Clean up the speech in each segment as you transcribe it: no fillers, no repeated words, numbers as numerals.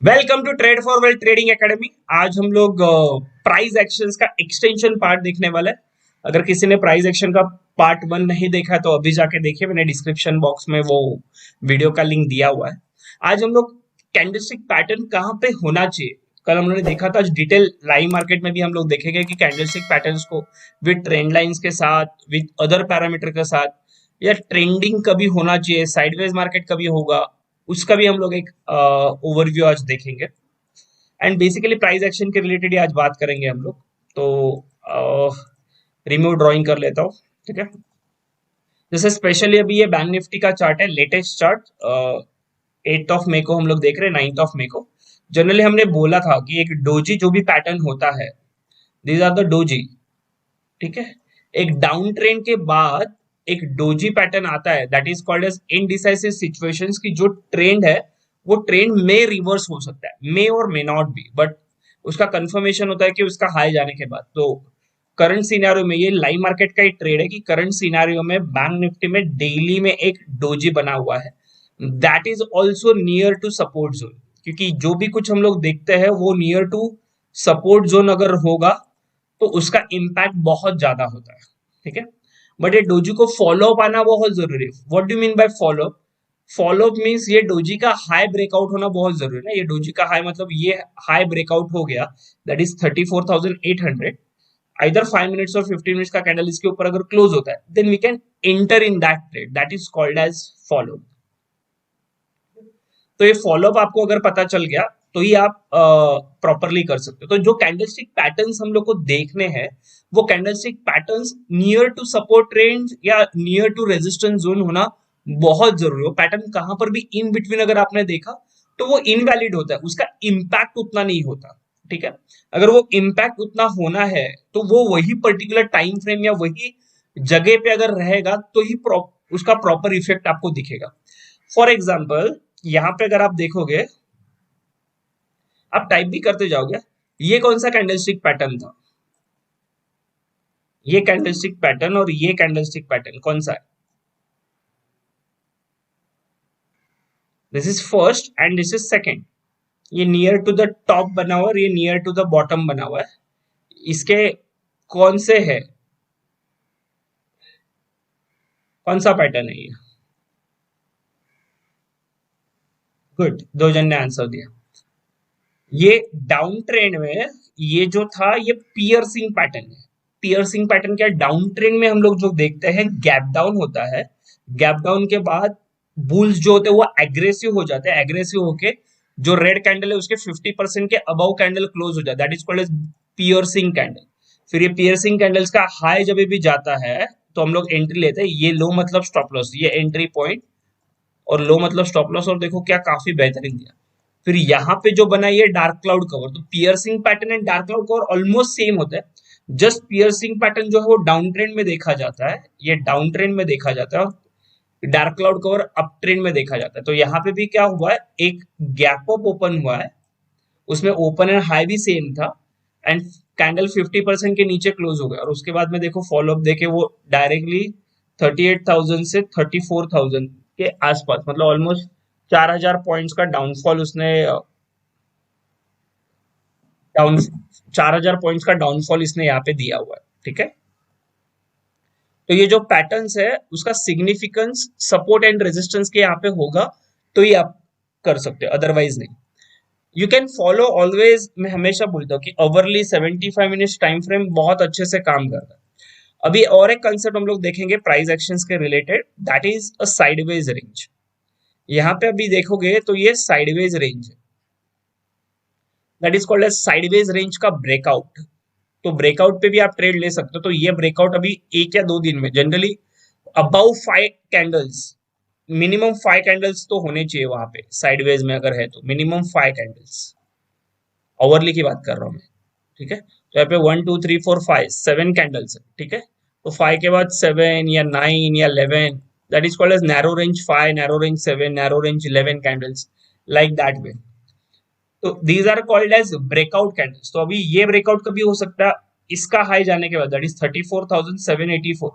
Welcome to trade for wealth trading academy. आज हम लोग प्राइस एक्शंस का एक्सटेंशन पार्ट देखने वाले हैं। अगर किसी ने प्राइस एक्शन का पार्ट 1 नहीं देखा है तो अभी जाके देखिए, मैंने डिस्क्रिप्शन बॉक्स में वो वीडियो का लिंक दिया हुआ है। आज हम लोग कैंडलस्टिक पैटर्न कहाँ पे होना चाहिए, कल हम लोगों ने देखा था। डिटेल लाइव मार्केट में भी हम लोग देखेंगे कि कैंडलस्टिक पैटर्न्स को विद ट्रेंड लाइंस के साथ, विद अदर पैरामीटर के साथ, या ट्रेंडिंग कभी होना चाहिए, साइडवेज मार्केट कभी होगा, उसका भी हम लोग एक ओवरव्यू आज देखेंगे। एंड बेसिकली प्राइस एक्शन के रिलेटेड ही आज बात करेंगे हम लोग। तो रिमूव ड्राइंग कर लेता हूँ, ठीक है। जैसे स्पेशली अभी ये बैंक निफ्टी का चार्ट है, लेटेस्ट चार्ट 8 ऑफ मई को हम लोग देख रहे हैं, 9 ऑफ मई को। जनरली हमने बोला था कि एक डोजी जो भी पैटर्न होता है, दीज आर द डोजी, ठीक है। एक डाउन ट्रेंड के बाद एक डोजी पैटर्न आता है, that is called as indecisive situations. की जो ट्रेंड है वो ट्रेंड में रिवर्स हो सकता है, मे और मे नॉट बी, बट उसका कंफर्मेशन होता है कि उसका हाई जाने के बाद। तो करंट सिनेरियो में ये लाइव मार्केट का ही ट्रेड है कि करंट सिनेरियो में बैंक निफ्टी में डेली में एक डोजी बना हुआ है, that is also near to support zone. क्योंकि जो भी कुछ हम लोग देखते हैं वो नियर टू सपोर्ट जोन अगर होगा तो उसका इम्पैक्ट बहुत ज्यादा होता है, ठीक है। बट ये डोजी को फॉलो अप आना बहुत जरूरी है। What do mean by follow up? Follow up means ये डोजी का हाई ब्रेकआउट होना बहुत जरूरी है ना। ये डोजी का हाई मतलब ये हाई ब्रेकआउट हो गया, दैट इज 34,800। आइदर 5 मिनट्स और 15 मिनट्स का कैंडल इसके ऊपर अगर क्लोज होता है, then we can enter in that trade, that is called as follow. तो ये फॉलोअप आपको अगर पता चल गया तो ही आप प्रॉपरली कर सकते हो। तो जो कैंडलस्टिक पैटर्न्स हम लोग को देखने हैं, वो candlestick patterns near to support range या नियर टू रेजिस्टेंस जोन होना बहुत जरूरी हो। पैटर्न कहां पर भी इन बिटवीन अगर आपने देखा तो वो इनवैलिड होता है, उसका इम्पैक्ट उतना नहीं होता, ठीक है। अगर वो इम्पैक्ट उतना होना है तो वो वही पर्टिकुलर टाइम फ्रेम या वही जगह पे अगर रहेगा तो ही उसका प्रॉपर इफेक्ट आपको दिखेगा। फॉर एग्जाम्पल, यहां पे अगर आप देखोगे, आप टाइप भी करते जाओगे, ये कौन सा कैंडलस्टिक पैटर्न था, ये कैंडलस्टिक पैटर्न और ये कैंडलस्टिक पैटर्न कौन सा है? This is first and this is second. ये नियर टू द टॉप बना हुआ और ये नियर टू द बॉटम बना हुआ है। इसके कौन से है, कौन सा पैटर्न है ये? गुड, दो जन ने आंसर दिया। ये डाउन ट्रेंड में ये जो था ये पियर्सिंग पैटर्न है। पियर्सिंग पैटर्न क्या, डाउन ट्रेंड में हम लोग जो देखते हैं गैप डाउन होता है, गैप डाउन के बाद बुल्स जो होते हैं वो एग्रेसिव हो जाते हैं, एग्रेसिव होके जो रेड कैंडल है उसके 50% के अबव कैंडल क्लोज हो जाता है, that is called as piercing candle. फिर ये पियर्सिंग कैंडल्स का हाई जब भी जाता है तो हम लोग एंट्री लेते हैं, ये लो मतलब स्टॉप लॉस, ये एंट्री पॉइंट, और लो मतलब स्टॉप लॉस। और देखो क्या काफी बेहतरीन दिया। फिर यहाँ पे जो बना ये डार्क क्लाउड कवर, तो piercing pattern and dark cloud cover almost same होता है। जस्ट पियर्सिंग पैटर्न जो है वो डाउन ट्रेंड में देखा जाता है, ये डाउन ट्रेंड में देखा जाता है, और dark cloud cover up trend में देखा जाता है। तो यहाँ पे भी क्या हुआ है, एक गैप अप ओपन हुआ है, उसमें ओपन एंड हाई भी सेम था, एंड कैंडल 50% के नीचे क्लोज हो गया, और उसके बाद में देखो फॉलोअप देखे वो डायरेक्टली 38,000 से 34,000 के आसपास, मतलब ऑलमोस्ट 4,000 पॉइंट्स का डाउनफॉल उसने डाउन 4,000 पॉइंट्स का डाउनफॉल इसने यहाँ पे दिया हुआ है, ठीक है। तो ये जो पैटर्न्स है उसका सिग्निफिकेंस सपोर्ट एंड रेजिस्टेंस के यहाँ पे होगा तो ये आप कर सकते हो, अदरवाइज नहीं। यू कैन फॉलो ऑलवेज, मैं हमेशा बोलता हूँ कि ओवरली 75 मिनट्स टाइम फ्रेम बहुत अच्छे से काम करता है। अभी और एक कंसेप्ट हम लोग देखेंगे प्राइस एक्शंस के related, that is a sideways range. यहाँ पे अभी देखोगे तो ये साइडवेज रेंज है, that is called as sideways range का ब्रेकआउट। तो ब्रेकआउट पे भी आप ट्रेड ले सकते हो। तो ये ब्रेकआउट अभी 1 या 2 दिन में generally about 5 candles, minimum 5 candles तो होने चाहिए वहां पे साइडवेज में, अगर है तो मिनिमम 5 कैंडल्स, ओवरली की बात कर रहा हूँ मैं, ठीक है। तो यहाँ पे 1 2 3 4 5 7 कैंडल्स है, ठीक है। तो 5 के बाद 7 या 9 या 11, that is called as narrow range 5, narrow range 7, narrow range 11 candles, like that way. तो these are called as breakout candles. तो अभी ये ब्रेकआउट कभी हो सकता है इसका हाई जाने के बाद, दैट इज 34,784।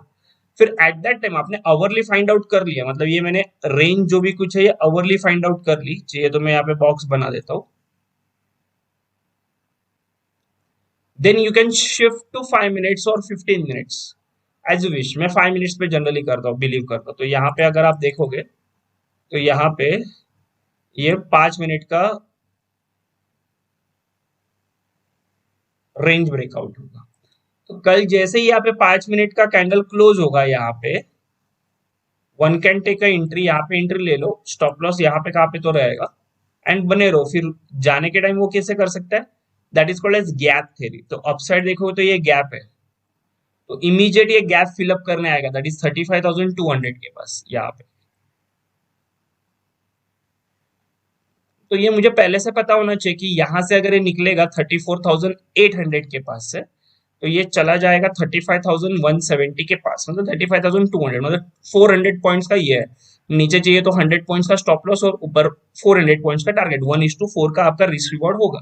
फिर एट दैट टाइम आपने अवरली फाइंड आउट कर लिया, मतलब ये मैंने रेंज जो भी कुछ है ये अवरली फाइंड आउट कर ली, चाहिए तो मैं यहाँ पे बॉक्स बना देता हूँ, then you can shift to 5 minutes और 15 मिनट्स एज यू विश। मैं 5 मिनट्स पे जनरली करता हूँ, बिलीव करता हूँ। तो यहाँ पे अगर आप देखोगे तो यहाँ पे ये 5 मिनट का रेंज ब्रेकआउट होगा। तो कल जैसे ही यहाँ पे 5 मिनट का कैंडल क्लोज होगा, यहाँ पे one can take a entry, यहाँ पे एंट्री ले लो, स्टॉप लॉस यहाँ पे कहाँ पे तो रहेगा, एंड बने रहो। फिर जाने के टाइम वो कैसे कर सकता है, that is called age gap theory. तो अपसाइड देखोगे तो ये गैप है, तो इमीडिएट ये गैप फिलअप करने आएगा, दैट इज 35,200 के पास यहाँ पे। तो ये मुझे पहले से पता होना चाहिए कि यहां से अगर ये निकलेगा 34,800 के पास से, तो ये चला जाएगा 35,170 के पास, मतलब 35,200, मतलब 400 पॉइंट्स का ये है। नीचे चाहिए तो 100 पॉइंट्स का स्टॉप लॉस और ऊपर 400 पॉइंट्स का टारगेट, 1:4 का आपका रिस्क रिवॉर्ड होगा।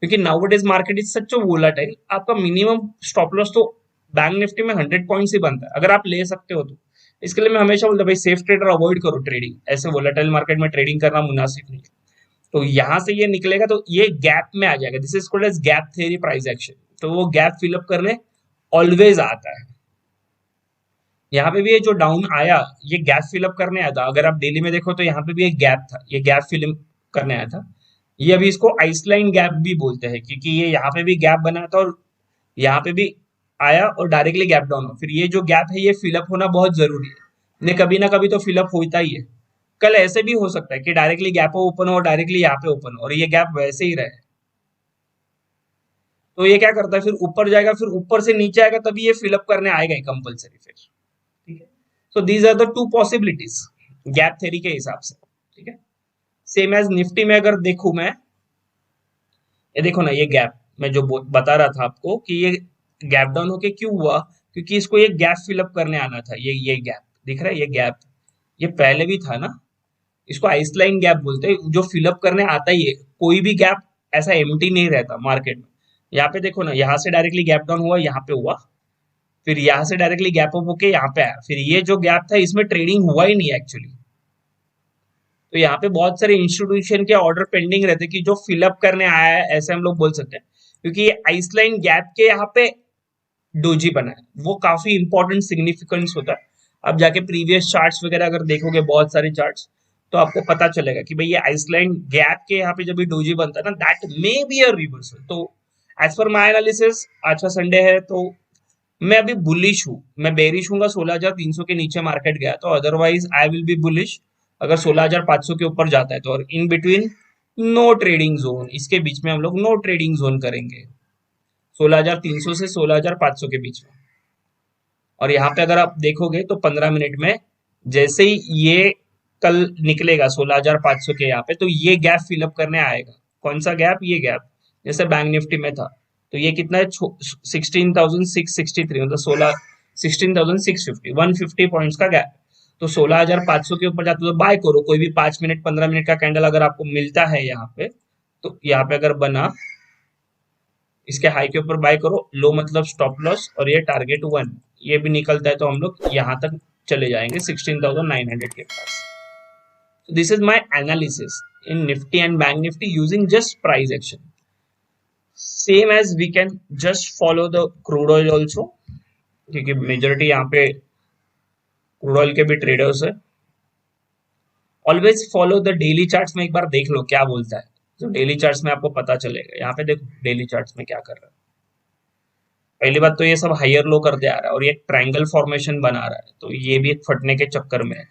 क्योंकि nowadays market is such a volatile, आपका मिनिमम स्टॉप लॉस तो बैंक निफ्टी में 100 पॉइंट्स ही बनता है, अगर आप ले सकते हो तो। इसके लिए मैं हमेशा बोलता हूँ भाई सेफ ट्रेडर अवॉइड करो ट्रेडिंग, ऐसे वोलाटाइल मार्केट में ट्रेडिंग करना मुनासिब नहीं है। तो यहां से ये निकलेगा तो ये गैप में आ जाएगा, this is called age gap theory price action. तो वो गैप फिलअप करने ऑलवेज आता है। यहाँ पे भी ये जो डाउन आया, ये गैप फिलअप करने आया था। अगर आप डेली में देखो तो यहाँ पे भी एक गैप था, ये गैप फिलअप करने आया था। ये अभी इसको आइसलाइन गैप भी बोलते हैं, क्योंकि ये यहाँ पे भी गैप बना था और यहाँ पे भी आया और डायरेक्टली गैप डाउन हो। फिर ये जो गैप है ये फिलअप होना बहुत जरूरी है, ये कभी ना कभी तो फिलअप होता ही है। कल ऐसे भी हो सकता है कि डायरेक्टली गैप ओपन हो और डायरेक्टली यहाँ पे ओपन हो और ये गैप वैसे ही रहे। तो ये क्या करता है, फिर ऊपर जाएगा, फिर ऊपर से नीचे आएगा, तभी ये फिलअप करने आएगा ही कंपलसरी फिर। ठीक है, so these are the two possibilities gap theory के हिसाब से। ठीक है, सेम एज निफ्टी में अगर देखूं मैं, ये देखो ना, ये गैप मैं जो बता रहा था आपको कि ये गैप डाउन होके क्यों हुआ, क्योंकि इसको ये गैप फिलअप करने आना था। ये गैप दिख रहा है, ये गैप ये पहले भी था ना, इसको आइसलाइन गैप बोलते हैं, जो फिलअप करने आता ही है। कोई भी गैप ऐसा एम्प्टी नहीं रहता मार्केट में। यहाँ पे देखो ना, यहाँ से डायरेक्टली गैप डाउन हुआ, यहाँ पे हुआ, फिर यहाँ से डायरेक्टली गैप अप होके यहाँ पे आया, फिर ये जो गैप था इसमें ट्रेडिंग हुआ ही नहीं एक्चुअली। तो यहाँ पे बहुत सारे इंस्टीट्यूशन के ऑर्डर पेंडिंग रहते कि जो फिलअप करने आया है, ऐसे हम लोग बोल सकते हैं, क्योंकि ये आइसलाइन गैप के यहाँ पे डोजी बना है, वो काफी इंपॉर्टेंट सिग्निफिकेंस होता है। अब जाके प्रीवियस चार्ट्स वगैरह अगर देखोगे, बहुत सारे चार्ट्स, तो आपको पता चलेगा कि भाई ये आइसलैंड गैप के यहाँ पे जब भी डोजी बनता है ना, that may be a reversal. तो एज पर माय एनालिसिस, आज का संडे है तो मैं अभी बुलिश हूँ, मैं बेरिश हूँ 16,300 के नीचे मार्केट गया तो, otherwise I will be bullish अगर 16,500 के ऊपर जाता है तो। और in between no trading zone, इसके बीच में हम लोग नो ट्रेडिंग जोन करेंगे 16,300 से 16,500 के बीच में। और यहाँ पे अगर आप देखोगे तो 15 मिनट में जैसे ही ये कल निकलेगा 16,500 के यहाँ पे, तो ये गैप फिलअप करने आएगा। कौन सा गैप, ये गैप जैसे बैंक निफ्टी में था, तो ये कितना है 16,663, मतलब 16,650, 150 पॉइंट्स का गैप। तो 16,500 के ऊपर जाते तो बाय करो, कोई भी 5 मिनट 15 मिनट का कैंडल अगर आपको मिलता है यहाँ पे, तो यहाँ पे अगर बना, इसके हाई के ऊपर बाय करो, लो मतलब स्टॉप लॉस, और ये टारगेट 1 ये भी निकलता है तो हम लोग यहाँ तक चले जाएंगे 16,900 के पास। This is my analysis in Nifty and Bank Nifty using just price action, same as we can just follow the crude oil also, क्योंकि मेजोरिटी यहाँ पे क्रूड ऑयल के भी ट्रेडर्स है। Always follow the daily charts में, एक बार देख लो क्या बोलता है, तो डेली चार्ट्स में आपको पता चलेगा। यहाँ पे देखो डेली चार्ट्स में क्या कर रहा है। पहली बात तो ये सब हायर लो करते आ रहा है और ये ट्रायंगल फॉर्मेशन बना रहा है, तो ये भी एक फटने के चक्कर में है।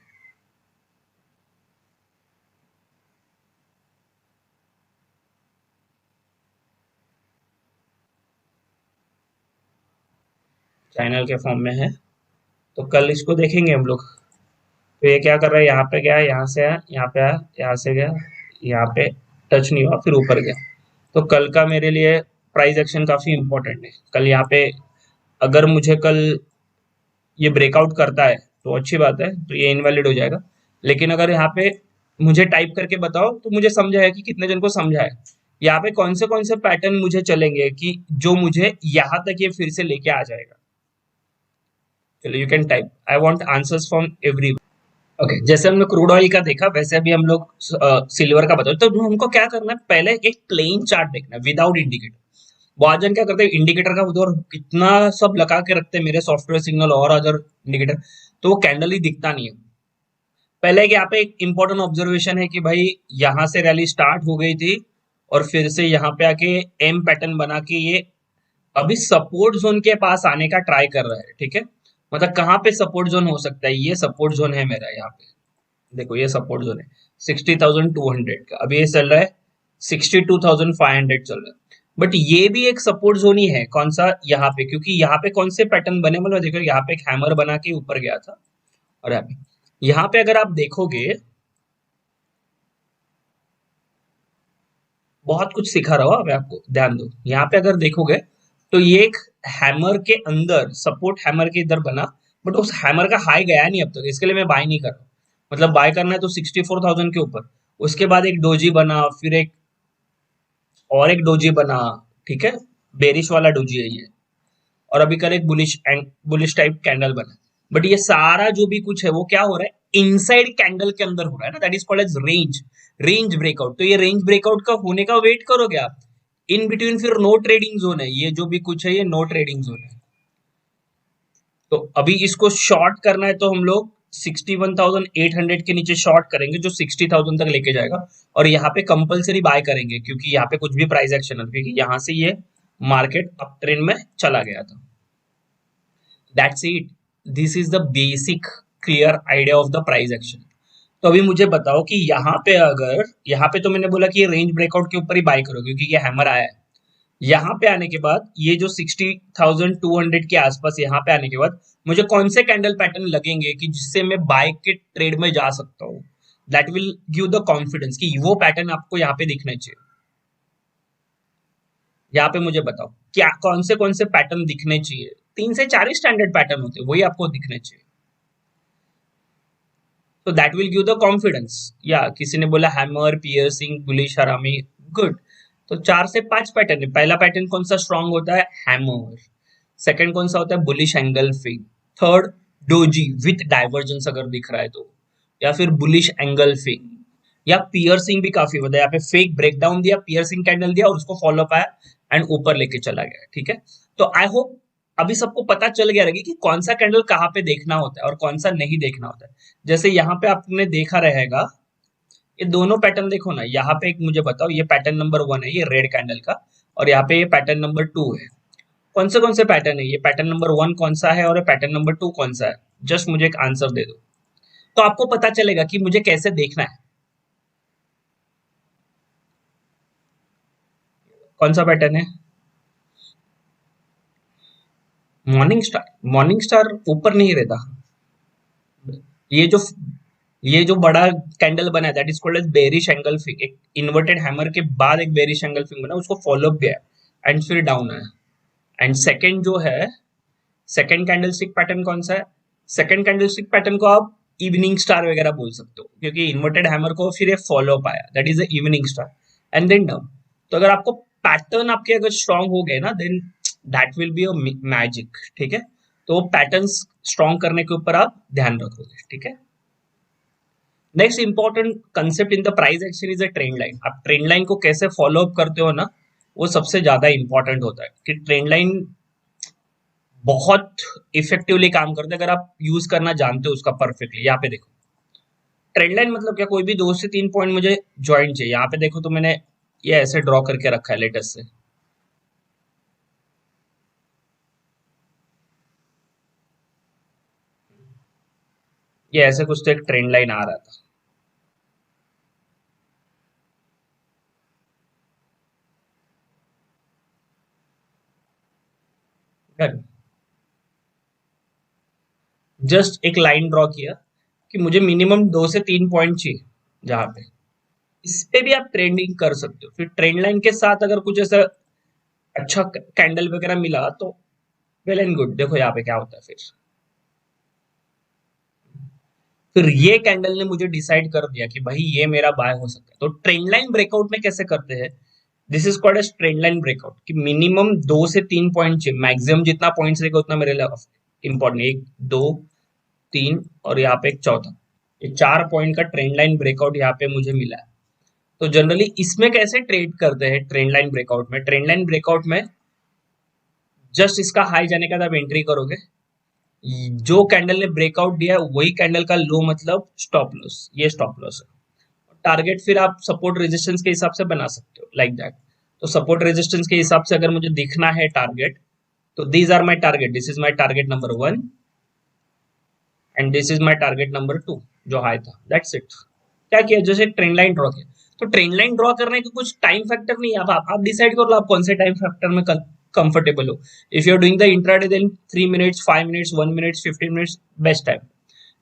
चैनल के फॉर्म में है, तो कल इसको देखेंगे हम लोग। तो ये क्या कर रहा है, यहाँ पे गया, यहाँ से आया, यहाँ पे आया, यहाँ से गया, यहाँ पे टच नहीं हुआ, फिर ऊपर गया। तो कल का मेरे लिए प्राइस एक्शन काफी इंपॉर्टेंट है। कल यहाँ पे अगर मुझे कल ये ब्रेकआउट करता है तो अच्छी बात है, तो ये इनवैलिड हो जाएगा। लेकिन अगर यहाँ पे मुझे टाइप करके बताओ तो मुझे समझा है कि कितने जन को समझा है, यहाँ पे कौन से पैटर्न मुझे चलेंगे कि जो मुझे यहाँ तक ये फिर से लेके आ जाएगा। चलो you can type, I want answers from every. Okay, जैसे हमने क्रूड ऑयल का देखा वैसे अभी हम लोग सिल्वर का बताओ। तो हमको क्या करना है, पहले एक प्लेन चार्ट देखना है विदाउट इंडिकेटर। बहुत जन क्या करते हैं इंडिकेटर का उधर कितना सब लगा के रखते हैं मेरे सॉफ्टवेयर सिग्नल और अदर इंडिकेटर, तो वो कैंडल ही दिखता नहीं है। पहले कि यहाँ पे एक इंपॉर्टेंट ऑब्जर्वेशन है कि भाई यहाँ से रैली स्टार्ट हो गई थी और फिर से यहाँ पे आके एम पैटर्न बना के ये अभी सपोर्ट जोन के पास आने का ट्राई कर रहा है, ठीक है। मतलब कहाँ पे सपोर्ट जोन हो सकता है, ये सपोर्ट जोन है मेरा यहाँ पे, देखो ये सपोर्ट जोन है 60,200 का, अभी ये चल रहा है 62,500 चल रहा है। बट ये भी एक सपोर्ट जोन ही है, कौन सा, यहाँ पे, क्योंकि यहाँ पे कौन से पैटर्न बने, मतलब देखो यहाँ पे एक हैमर बना के ऊपर गया था और यहाँ पे अगर आप देखोगे, बहुत कुछ सिखा रहा हूँ मैं आपको, ध्यान दो। यहाँ पे अगर देखोगे तो ये एक हैमर के अंदर सपोर्ट हैमर के इधर बना, बट उस हैमर का हाई गया नहीं अब तक, इसके लिए मैं बाय नहीं कर रहा हूँ। मतलब बाय करना है तो 64,000 के ऊपर, उसके बाद एक डोजी बना, फिर एक और एक डोजी बना, ठीक है, बेरिश वाला डोजी है ये, और अभी कल एक बुलिश टाइप कैंडल बना। बट ये सारा जो भी कुछ है वो क्या हो रहा है, इनसाइड कैंडल के अंदर हो रहा है ना, that is called as range breakout. तो ये रेंज ब्रेकआउट का होने का वेट करोगे आप, इन बिटवीन फिर नो ट्रेडिंग जोन है, ये जो भी कुछ है ये नो ट्रेडिंग जोन है। तो अभी इसको शॉर्ट करना है तो हम लोग 61,800 के नीचे शॉर्ट करेंगे, जो 60,000 तक लेके जाएगा, और यहाँ पे कंपलसरी बाय करेंगे क्योंकि यहाँ पे कुछ भी प्राइस एक्शन है, क्योंकि यहाँ से ये मार्केट अप ट्रेंड में चला गया था। That's it, this is the basic clear idea of the price action. तो अभी मुझे बताओ कि यहाँ पे, अगर यहाँ पे तो मैंने बोला कि ये रेंज ब्रेकआउट के ऊपर ही बाय करो क्योंकि ये हैमर आया है। यहाँ पे आने के बाद ये जो 60,200 के आसपास यहाँ पे आने के बाद मुझे कौन से कैंडल पैटर्न लगेंगे कि जिससे मैं बाय के ट्रेड में जा सकता हूँ, that will give the confidence कि वो पैटर्न आपको यहाँ पे दिखने चाहिए। यहाँ पे मुझे बताओ क्या कौन से पैटर्न दिखने चाहिए, 3 से 4 ही स्टैंडर्ड पैटर्न होते हैं, वही आपको दिखने चाहिए। तो that will give the confidence. या किसी ने बोला हैमर, पियर्सिंग, बुलिश, हरामी, गुड। तो 4 से 5 पैटर्न है। पहला पैटर्न कौन सा स्ट्रांग होता है, हैमर। सेकंड कौन सा होता है, bullish angle fig. Third doji with divergence अगर दिख रहा है तो, या फिर बुलिश एंगल फिग, या पियर्सिंग भी काफी होता है। यहाँ पे फेक ब्रेकडाउन दिया, पियर्सिंग कैंडल दिया और उसको फॉलो अप आया एंड ऊपर लेके चला गया, ठीक है। तो आई होप अभी सबको पता चल गया रहेगा कि कौन सा कैंडल कहाँ पे देखना होता है और कौन सा नहीं देखना होता है। जैसे यहाँ पे आपने देखा रहेगा, ये दोनों पैटर्न देखो ना, यहाँ पे एक मुझे बताओ, ये पैटर्न नंबर 1 है, ये रेड कैंडल का, और यहाँ पे ये पैटर्न नंबर 2 है। कौन से पैटर्न है, ये पैटर्न नंबर 1 कौन सा है और पैटर्न नंबर 2 कौन सा है, जस्ट मुझे एक आंसर दे दो, तो आपको पता चलेगा कि मुझे कैसे देखना है। कौन सा पैटर्न है, मॉर्निंग स्टार ऊपर नहीं रहता। ये जो ये जो बड़ा कैंडल बना है that is called as bearish engulfing. एक इन्वर्टेड हैमर के बाद एक बेरिश एंगल फिग बना, उसको फॉलो अप गया एंड फिर डाउन आया। एंड सेकंड जो है, सेकंड कैंडलस्टिक पैटर्न कौन सा है, सेकंड कैंडलस्टिक पैटर्न को आप इवनिंग स्टार वगैरह बोल सकते हो, क्योंकि इन्वर्टेड हैमर को फिर ये फॉलो अप आया, that is the evening star and then down. तो अगर आपको पैटर्न आपके अगर स्ट्रांग हो गए ना, then that will be a magic, ठीक है। तो पैटर्न्स स्ट्रांग करने के ऊपर आप ध्यान रखोगे, ठीक है। Next important concept in the price action is a trend line. आप ट्रेंड लाइन को कैसे फॉलो अप करते हो ना, वो सबसे ज्यादा इंपॉर्टेंट होता है कि ट्रेंड लाइन बहुत इफेक्टिवली काम करते हैं अगर आप यूज करना जानते हो उसका परफेक्टली। यहाँ पे देखो ट्रेंड लाइन मतलब क्या, कोई भी 2 से 3 पॉइंट मुझे ज्वाइन चाहिए। यहाँ पे देखो तो मैंने ये ऐसे ड्रॉ करके रखा है लेटेस्ट से, ये ऐसे कुछ तो एक ट्रेंड लाइन आ रहा था। जस्ट एक लाइन ड्रॉ किया कि मुझे मिनिमम 2 से 3 पॉइंट चाहिए, जहां पे इस पे भी आप ट्रेंडिंग कर सकते हो। फिर ट्रेंड लाइन के साथ अगर कुछ ऐसा अच्छा कैंडल वगैरह मिला तो वेल एंड गुड। देखो यहाँ पे क्या होता है, फिर ये कैंडल ने मुझे डिसाइड कर दिया कि भाई ये मेरा बाय हो सकता है। तो ट्रेंड लाइन ब्रेकआउट में कैसे करते हैं, this is called as trend line breakout, कि मिनिमम 2 से 3 पॉइंट चाहिए, मैक्सिमम जितना पॉइंट्स रहेगा उतना मेरे लिए इंपॉर्टेंट। 1, 2, 3 और यहाँ पे एक चौथा, ये 4 पॉइंट का ट्रेंड लाइन ब्रेकआउट यहाँ पे मुझे मिला है। तो जनरली इसमें कैसे ट्रेड करते हैं, ट्रेंड लाइन ब्रेकआउट में जस्ट इसका हाई जाने के बाद आप एंट्री करोगे, जो कैंडल ने ब्रेकआउट दिया है वही कैंडल का लो मतलब स्टॉप लॉस, ये स्टॉप लॉस है। टारगेट फिर आप सपोर्ट रेजिस्टेंस के हिसाब से बना सकते हो लाइक दैट। तो सपोर्ट रेजिस्टेंस के हिसाब से अगर मुझे दिखना है टारगेट, तो these are my target, this is my target number 1 and this is my target number 2 जो हाई था, दैट्स इट। क्या किया, जैसे ट्रेंड लाइन ड्रॉ किया। तो ट्रेंड लाइन ड्रॉ करने का कुछ टाइम फैक्टर नहीं है, आप डिसाइड कर लो आप कौन से टाइम फैक्टर में कंफर्टेबल हो। If you are doing the intraday then 3 minutes, 5 minutes, 1 minute, 15 minutes best time.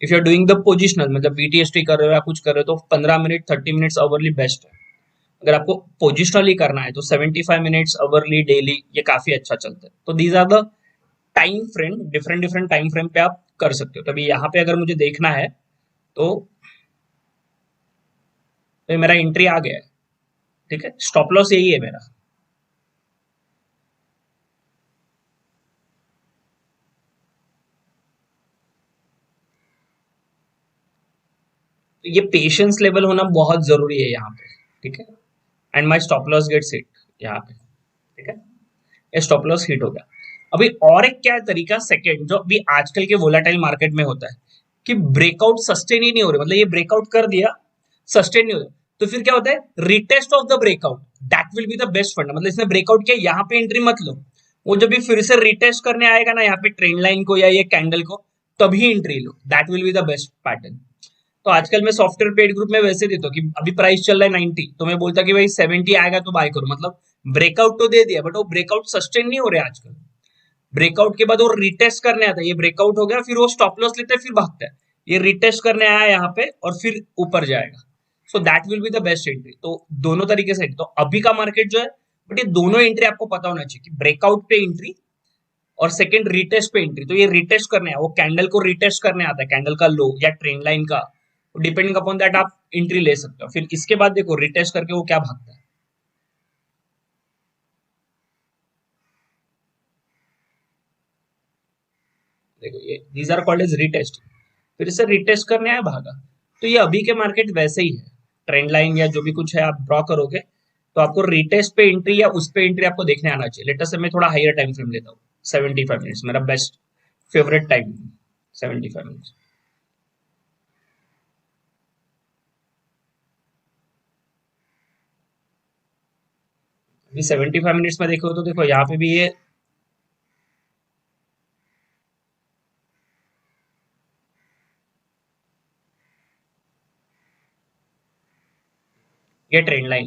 If you are doing the positional मतलब बीटीएसटी कर रहे हो या कुछ कर रहे हो तो 15 मिनट, 30 मिनट्स अवरली बेस्ट है। अगर आपको पोजिशनली करना है तो 75 मिनट्स अवरली डेली ये काफी अच्छा चलता है। तो these are the time frame, different different time frame पे आप कर सकते हो। तो अभी यहाँ पे अगर मुझे देखना है तो मेरा एंट्री आ गया है, ठीक है, स्टॉप लॉस यही है मेरा। तो ये पेशेंस लेवल होना बहुत जरूरी है यहाँ पे, ठीक है। And my stop loss gets hit यहाँ पे, ठीक है, ये स्टॉप लॉस हिट हो गया। अभी और एक क्या तरीका सेकंड जो अभी आजकल के वोलाटाइल मार्केट में होता है कि ब्रेकआउट सस्टेन ही नहीं हो रहे, मतलब ये ब्रेकआउट कर दिया सस्टेन नहीं हो रहा, तो फिर क्या होता है retest of the breakout, that will be the best fund. मतलब इसने ब्रेकआउट किया, यहाँ पे एंट्री मत लो, वो जब भी फिर से रिटेस्ट करने आएगा ना यहाँ पे ट्रेंड लाइन को या ये कैंडल को, तभी entry low, that will be the best pattern. तो आजकल मैं सॉफ्टवेयर पेड ग्रुप में वैसे देता हूँ कि अभी प्राइस चल रहा है 90, तो मैं बोलता कि भाई 70 आएगा तो बाय करो। मतलब ब्रेकआउट तो दे दिया बट वो ब्रेकआउट सस्टेन नहीं हो रहा है आजकल। ब्रेकआउट के बाद वो रिटेस्ट करने आता है, ये ब्रेकआउट हो गया फिर वो स्टॉप लॉस लेता है फिर भागता है, ये रिटेस्ट करने आया यहाँ पे और फिर ऊपर जाएगा। So that will be the best entry. तो दोनों तरीके से, तो अभी का मार्केट जो है, बट ये दोनों एंट्री आपको पता होना चाहिए कि ब्रेकआउट पे एंट्री और सेकंड रिटेस्ट पे एंट्री। तो ये रिटेस्ट करने आया, वो कैंडल को रिटेस्ट करने आता है, कैंडल का लो या ट्रेंड लाइन का, डिपेंडिंग अपॉन दैट आप एंट्री ले सकते हो। फिर इसके बाद देखो रिटेस्ट करके वो क्या भागता है, देखो ये these are called as retest. फिर इसे रिटेस्ट करने आया भागा। तो ये अभी के मार्केट वैसे ही है, ट्रेंड लाइन या जो भी कुछ है आप ड्रॉ करोगे तो आपको रिटेस्ट पे एंट्री या उस पे एंट्री आपको देखने आना चाहिए। लेटर से मैं थोड़ा हायर टाइम फ्रेम लेता हूँ, 75 मिनट्स मेरा बेस्ट फेवरेट टाइम, 75 मिनट्स। अभी 75 मिनट्स में देखो तो देखो यहाँ पे भी ये ट्रेंड लाइन,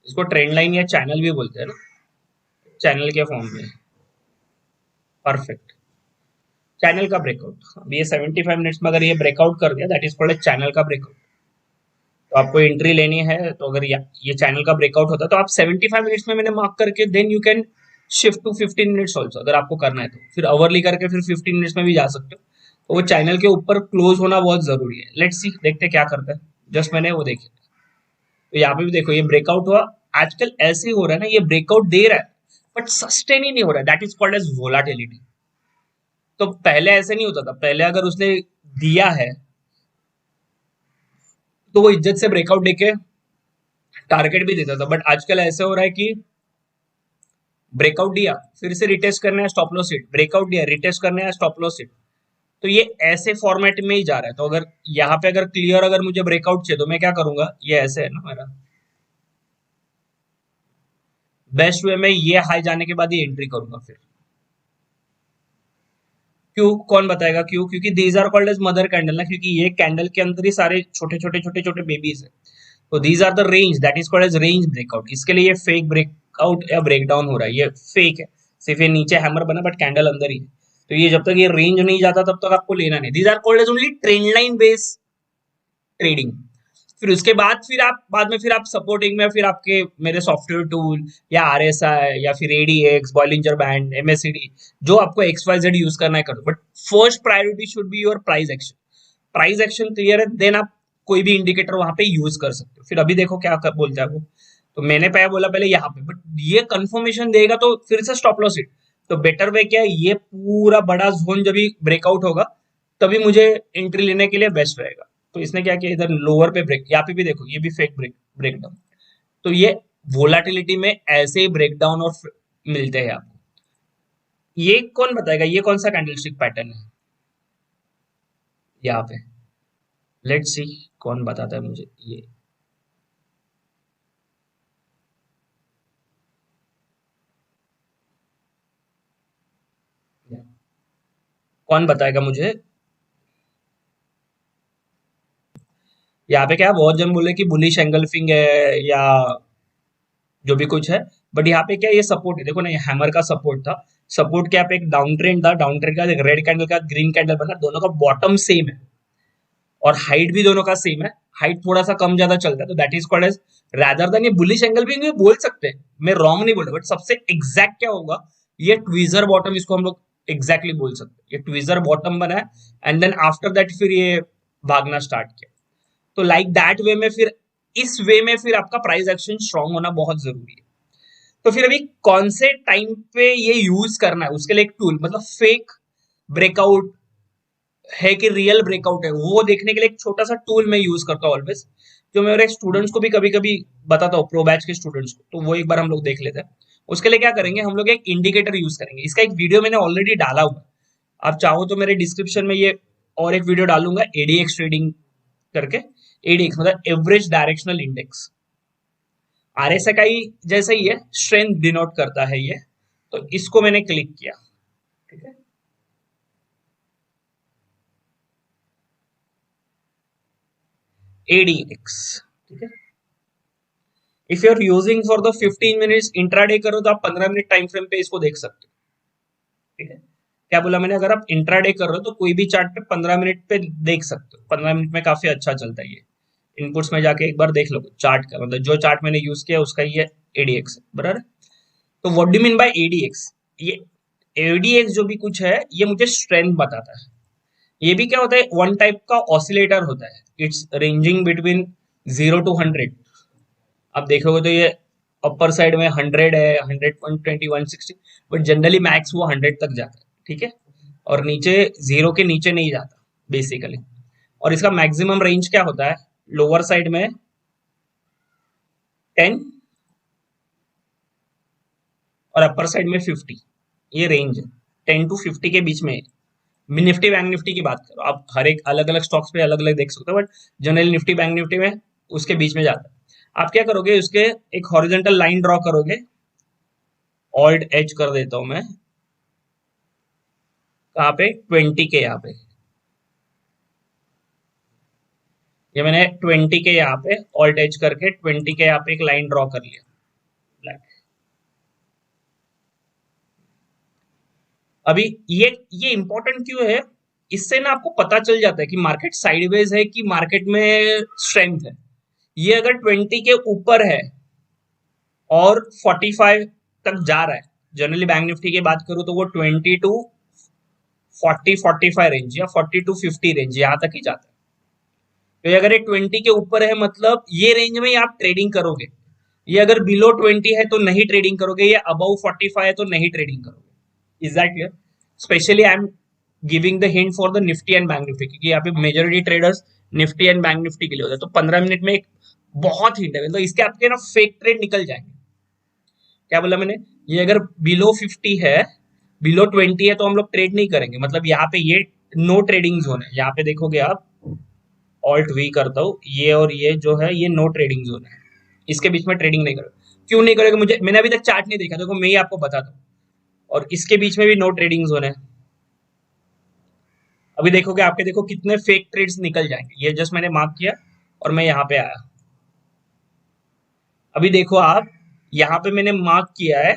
इसको ट्रेंड लाइन या चैनल भी बोलते हैं ना, चैनल के फॉर्म में, परफेक्ट चैनल का ब्रेकआउट। अब ये 75 मिनट्स में अगर ये ब्रेकआउट कर दिया दैट इज कॉल्ड चैनल का ब्रेकआउट। तो आपको एंट्री लेनी है तो अगर ये चैनल का ब्रेकआउट होता है तो आप 75 मिनट्स में मैंने मार्क करके then you can shift to 15 minutes also, अगर आपको करना है तो फिर अवरली करके फिर 15 मिनट्स में भी जा सकते हो। तो वो चैनल के ऊपर क्लोज होना बहुत जरूरी है। लेट्स सी, देखते क्या करता है। जस्ट मैंने वो देखे, तो यहाँ पे भी देखो ये ब्रेकआउट हुआ, आजकल ऐसे हो रहा है ना, ये ब्रेकआउट दे रहा है बट सस्टेन ही नहीं हो रहा है, that is called as volatility. तो पहले ऐसे नहीं होता था, पहले अगर उसने दिया है तो वो इज्जत से ब्रेकआउट देके टारगेट भी देता था, बट आजकल ऐसे हो रहा है कि ब्रेकआउट दिया फिर से रिटेस्ट करना है स्टॉप लॉस हिट, ब्रेकआउट दिया रिटेस्ट करना है स्टॉप लॉस हिट। तो ये ऐसे फॉर्मेट में ही जा रहा है। तो अगर यहाँ पे अगर क्लियर अगर मुझे ब्रेकआउट चाहिए तो मैं क्या करूंगा, ये ऐसे है ना मेरा बेस्ट वे में, ये हाई जाने के बाद ये एंट्री करूंगा। फिर क्यों, कौन बताएगा क्यों, क्योंकि these are called as mother candle ना, क्योंकि ये कैंडल के अंदर ही सारे छोटे छोटे छोटे छोटे बेबीज है। तो these are the range, that is called as range breakout. इसके लिए ये फेक ब्रेकआउट या ब्रेकडाउन हो रहा है, ये फेक है, सिर्फ ये नीचे हैमर बना बट कैंडल अंदर ही है। तो ये जब तक ये रेंज नहीं जाता तब तक आपको लेना नहीं। These are called as only trend line base trading. फिर उसके बाद फिर आप बाद में फिर आप सपोर्टिंग में फिर आपके मेरे सॉफ्टवेयर टूल या आरएसआई या फिर एडीएक्स, बॉलिंजर बैंड, एमएससीडी, जो आपको एक्स वाई जेड यूज करना है करो, but first priority should be your price action. Price action clear है देन आप कोई भी इंडिकेटर वहां पे यूज कर सकते हो। फिर अभी देखो क्या बोलता है वो, तो मैंने पहले बोला पहले यहाँ पे, बट ये कंफर्मेशन देगा तो फिर से स्टॉप लॉस हिट। तो बेटर वे क्या है, ये पूरा बड़ा जोन जब भी ब्रेकआउट होगा तभी मुझे एंट्री लेने के लिए बेस्ट रहेगा। तो इसने क्या किया, इधर लोअर पे ब्रेक, यहाँ पे भी देखो ये भी फेक ब्रेकडाउन। तो ये वोलाटिलिटी में ऐसे ही ब्रेकडाउन और मिलते हैं आपको। ये कौन बताएगा ये कौन सा कैंडलस्टिक पैटर्न है यहाँ पे? लेट्स सी कौन बताता है मुझे ये। कौन बताएगा मुझे? यहाँ पे क्या है, बहुत जन बोले कि बुलिश एंगल्फिंग है या जो भी कुछ है, बट यहाँ पे क्या ये सपोर्ट है, देखो ना ये हैमर का सपोर्ट था, सपोर्ट के यहाँ पे एक डाउन ट्रेंड था, डाउन ट्रेंड का एक रेड कैंडल का ग्रीन कैंडल बना, दोनों का बॉटम सेम है और हाइट भी दोनों का सेम है, हाइट थोड़ा सा कम ज्यादा चलता है, तो that is called as rather than ये बुलिश एंगल भी बोल सकते हैं, मैं रॉन्ग नहीं बोल रहा, बट सबसे एग्जैक्ट क्या होगा, ये ट्वीजर बॉटम इसको हम लोग एग्जैक्टली बोल सकते हैं, ये ट्वीजर बॉटम बना है एंड देन आफ्टर दैट फिर ये भागना स्टार्ट किया, तो लाइक दैट वे में फिर इस वे में फिर आपका प्राइस एक्शन स्ट्रांग होना बहुत जरूरी है। तो फिर अभी कौन से टाइम पे ये यूज करना है उसके लिए एक टूल, मतलब फेक ब्रेकआउट है कि रियल ब्रेकआउट है वो देखने के लिए एक छोटा सा टूल मैं यूज करता हूँ ऑलवेज, जो मेरे स्टूडेंट्स को भी कभी कभी बताता हूँ, प्रो बैच के स्टूडेंट्स को, तो वो एक बार हम लोग देख लेते हैं। उसके लिए क्या करेंगे, हम लोग एक इंडिकेटर यूज करेंगे, इसका एक वीडियो मैंने ऑलरेडी डाला हुआ है, आप चाहो तो मेरे डिस्क्रिप्शन में ये और एक वीडियो डालूंगा एडीएक्स ट्रेडिंग करके, एडीएक्स मतलब एवरेज डायरेक्शनल इंडेक्स, आरएसआई जैसा ही है, स्ट्रेंथ डिनोट करता है ये, तो इसको मैंने क्लिक किया, ठीक है, एडीएक्स, ठीक है। If you are using for the 15 minutes intraday करो तो आप 15 मिनट टाइम फ्रेम पे इसको देख सकते हो, ठीक है। क्या बोला मैंने, अगर आप इंट्राडे कर रहे हो तो कोई भी चार्ट पे 15 मिनट पे देख सकते हो, 15 मिनट में काफी अच्छा चलता है ये, इनपुट्स में जाके एक बार देख लो चार्ट का, मतलब जो चार्ट मैंने यूज किया उसका ये एडीएक्स है, बराबर। तो what do mean by ADX, ये एडीएक्स जो भी कुछ है ये मुझे स्ट्रेंथ बताता है, ये भी क्या होता है, वन टाइप का ऑसिलेटर होता है, इट्स रेंजिंग बिटवीन 0 to 100, आप देखोगे तो ये अपर साइड में 100 है, 100.20 160, बट जनरली मैक्स वो 100 तक जाता है, ठीक है, और नीचे जीरो के नीचे नहीं जाता बेसिकली, और इसका मैक्सिमम रेंज क्या होता है, लोअर साइड में 10 और अपर साइड में 50, ये रेंज है 10 to 50 के बीच में। निफ्टी बैंक निफ्टी की बात करो, आप हर एक अलग अलग स्टॉक्स पे अलग अलग देख सकते हो, but generally Nifty bank Nifty में उसके बीच में जाता है। आप क्या करोगे, उसके एक हॉरिजॉन्टल लाइन ड्रॉ करोगे, ऑल्ट एच कर देता हूं मैं, कहाँ पे 20 के यहाँ पे, ये मैंने 20 के यहाँ पे ऑल्ट एच करके 20 के यहाँ पे एक लाइन ड्रॉ कर लिया, ब्लैक। अभी ये इंपॉर्टेंट क्यों है, इससे ना आपको पता चल जाता है कि मार्केट साइडवेज है कि मार्केट में स्ट्रेंथ है। ये अगर 20 के ऊपर है और 45 तक जा रहा है, जनरली बैंक निफ्टी की बात करूं तो वो 20 to 40 45 रेंज या 40 to 50 रेंज यहां तक ही जाता है, तो अगर ये 20 के ऊपर है मतलब ये रेंज में ही आप ट्रेडिंग करोगे, ये अगर बिलो 20 है तो नहीं ट्रेडिंग करोगे, ये अबव 45 है तो नहीं ट्रेडिंग करोगे, is that clear? Specially I am giving the hint for the Nifty and Bank Nifty, क्योंकि यहाँ पे majority traders Nifty and Bank Nifty के लिए होता है, तो 15 मिनट में एक बहुत हिंट है, तो इसके आपके ना फेक ट्रेड निकल जाएंगे। क्या बोला मैंने, ये अगर बिलो 50 है, बिलो 20 है तो हम लोग ट्रेड नहीं करेंगे, मतलब यहाँ पे ये नो ट्रेडिंग जोन है, यहाँ पे देखोगे आप, ऑल्ट वी करता हूँ, ये और ये जो है ये नो ट्रेडिंग जोन है, इसके बीच में ट्रेडिंग नहीं करोगे, क्यों नहीं करोगे, मुझे मैंने अभी तक चार्ट नहीं देखा, देखो मैं ही आपको बताता हूँ, और इसके बीच में भी नो ट्रेडिंग जोन है, अभी देखोगे आपके देखो कितने फेक ट्रेड्स निकल जाएंगे, ये जस्ट मैंने मार्क किया और मैं यहाँ पे आया, अभी देखो आप, यहाँ पे मैंने मार्क किया है,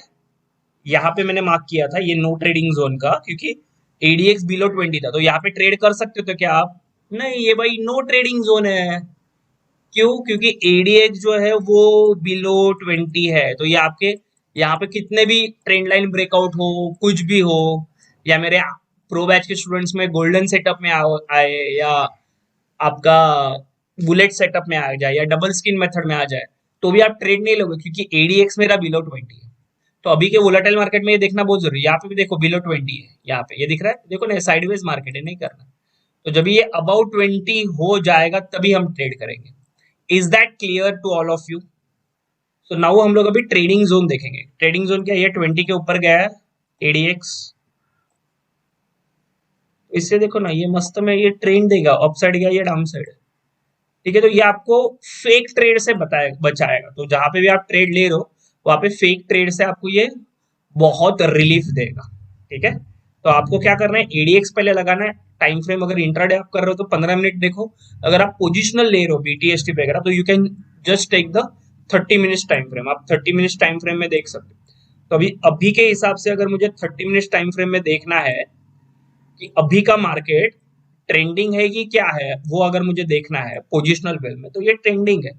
यहाँ पे मैंने मार्क किया था ये नो ट्रेडिंग जोन का, क्योंकि एडीएक्स बिलो 20 था, तो यहाँ पे ट्रेड कर सकते हो तो क्या आप, नहीं, ये भाई नो ट्रेडिंग जोन है, क्यों, क्योंकि एडीएक्स जो है वो बिलो 20 है, तो ये आपके यहाँ पे कितने भी ट्रेंड लाइन ब्रेकआउट हो, कुछ भी हो, या मेरे प्रो बैच के स्टूडेंट्स में गोल्डन सेटअप में आए, या आपका बुलेट सेटअप में आ जाए, या डबल स्किन मेथड में आ जाए, तो भी आप ट्रेड नहीं लोगे, क्योंकि एडीएक्स मेरा बिलो 20 है, तो अभी के वोलेटाइल मार्केट में ये देखना बहुत जरूरी है, यहाँ पे भी देखो बिलो 20 है, यहाँ पे ये दिख रहा है, देखो ना साइडवेज मार्केट है, नहीं करना, तो जब ये अबाउट 20 हो जाएगा तभी हम ट्रेड करेंगे। Is that clear to all of you? So now हम लोग अभी ट्रेडिंग जोन देखेंगे, ट्रेडिंग जोन क्या, ये 20 के ऊपर गया है एडीएक्स, इससे देखो ना, ये मस्त में ये ट्रेंड देगा, अप साइड गया, ये डाउन साइड है। ठीक है, तो ये आपको फेक ट्रेड से बचाएगा। तो जहां पे भी आप ट्रेड ले रहे हो, वहां पे फेक ट्रेड से आपको ये बहुत रिलीफ देगा। ठीक है, तो आपको क्या करना है, एडीएक्स पहले लगाना है। टाइम फ्रेम अगर इंट्राडे आप कर रहे हो तो 15 मिनट देखो। अगर आप पोजिशनल ले रहे हो बीटीएसटी वगैरह, तो you can just take the 30 minutes time frame. आप 30 मिनट्स टाइम फ्रेम में देख सकते हो। तो अभी अभी के हिसाब से अगर मुझे 30 मिनट्स टाइम फ्रेम में देखना है कि अभी का मार्केट ट्रेंडिंग है कि क्या है, वो अगर मुझे देखना है पोजिशनल वेल में, तो ये ट्रेंडिंग है।